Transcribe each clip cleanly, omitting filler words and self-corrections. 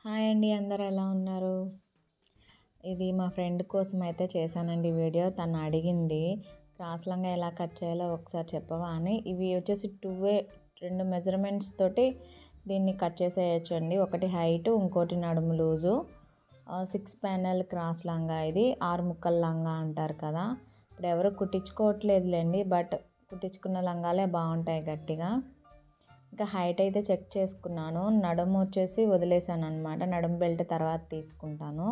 Hi అండి, అందరు ఎలా ఉన్నారు? ఇది మా ఫ్రెండ్ కోసం అయితే చేశానండి వీడియో. తను అడిగింది క్రాస్ లంగా ఎలా కట్ చేయాలో ఒకసారి చెప్పవా అని. ఇవి వచ్చేసి రెండు మెజర్మెంట్స్ తోటి దీన్ని కట్ చేసేయచ్చు అండి. ఒకటి హైట్, ఇంకోటి నడుము లూజు. 6 ప్యానెల్ క్రాస్ లంగా, ఇది 6 ముక్కల లంగా అంటారు కదా. ఇప్పుడు ఎవరు కుట్టించుకోవట్లేదులేండి, బట్ కుట్టించుకున్న లంగాలే బాగుంటాయి గట్టిగా. ఇంకా హైట్ అయితే చెక్ చేసుకున్నాను. నడుము వచ్చేసి వదిలేసాను అనమాట. నడుము బెల్ట్ తర్వాత తీసుకుంటాను.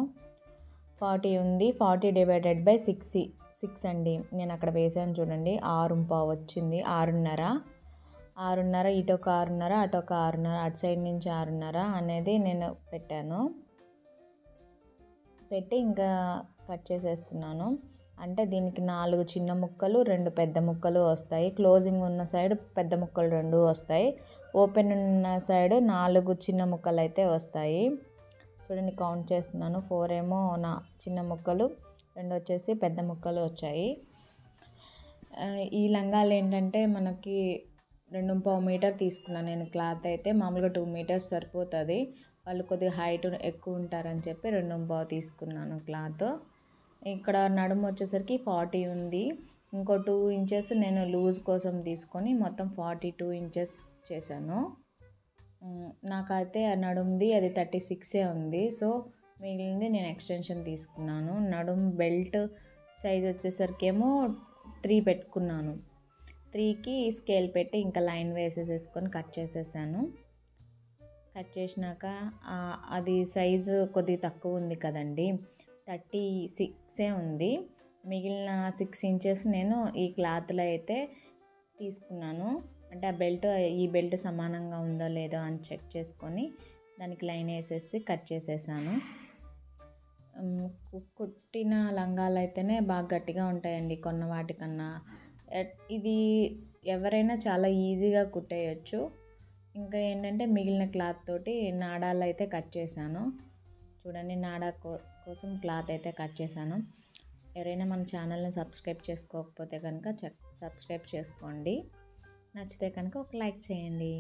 40 ఉంది. 40 డివైడెడ్ బై 6 అండి. నేను అక్కడ వేసాను చూడండి, 6.5 వచ్చింది. 6.5 ఇటొక 6.5 అటొక 6.5 అటు సైడ్ నుంచి 6.5 అనేది నేను పెట్టాను. పెట్టి ఇంకా కట్ చేసేస్తున్నాను. అంటే దీనికి 4 చిన్న ముక్కలు, 2 పెద్ద ముక్కలు వస్తాయి. క్లోజింగ్ ఉన్న సైడ్ పెద్ద ముక్కలు 2 వస్తాయి. ఓపెన్ ఉన్న సైడ్ 4 చిన్న ముక్కలు అయితే వస్తాయి. చూడండి, కౌంట్ చేస్తున్నాను. 4 ఏమో నా చిన్న ముక్కలు, 2 వచ్చేసి పెద్ద ముక్కలు వచ్చాయి. ఈ లంగాలు ఏంటంటే మనకి 2.5 మీటర్ తీసుకున్నాను నేను. క్లాత్ అయితే మామూలుగా 2 మీటర్స్ సరిపోతుంది. వాళ్ళు కొద్దిగా హైట్ ఎక్కువ ఉంటారని చెప్పి 2.5 తీసుకున్నాను క్లాత్. ఇక్కడ నడుము వచ్చేసరికి 40 ఉంది. ఇంకో 2 ఇంచెస్ నేను లూజ్ కోసం తీసుకొని మొత్తం 42 ఇంచెస్ చేశాను. నాకైతే నడుముది అది 36 ఉంది. సో మిగిలింది నేను ఎక్స్టెన్షన్ తీసుకున్నాను. నడుము బెల్ట్ సైజ్ వచ్చేసరికి ఏమో 3 పెట్టుకున్నాను. 3కి స్కేల్ పెట్టి ఇంకా లైన్ వేసేసేసుకొని కట్ చేసేసాను. కట్ చేసినాక అది సైజు కొద్దిగా తక్కువ ఉంది కదండి, 36 ఉంది. మిగిలిన 6 ఇంచెస్ నేను ఈ క్లాత్లో అయితే తీసుకున్నాను. అంటే ఈ బెల్ట్ సమానంగా ఉందో లేదో అని చెక్ చేసుకొని దానికి లైన్ వేసేసి కట్ చేసేసాను. కుట్టిన లంగాలు అయితేనే బాగా గట్టిగా ఉంటాయండి కొన్న వాటికన్నా. ఇది ఎవరైనా చాలా ఈజీగా కుట్టేయచ్చు. ఇంకా ఏంటంటే మిగిలిన క్లాత్ తోటి నాడాలు అయితే కట్ చేశాను. చూడండి, నాడా కోసం క్లాత్ అయితే కట్ చేశాను. ఎవరైనా మన ఛానల్ని సబ్స్క్రైబ్ చేసుకోకపోతే కనుక సబ్స్క్రైబ్ చేసుకోండి. నచ్చితే కనుక ఒక లైక్ చేయండి.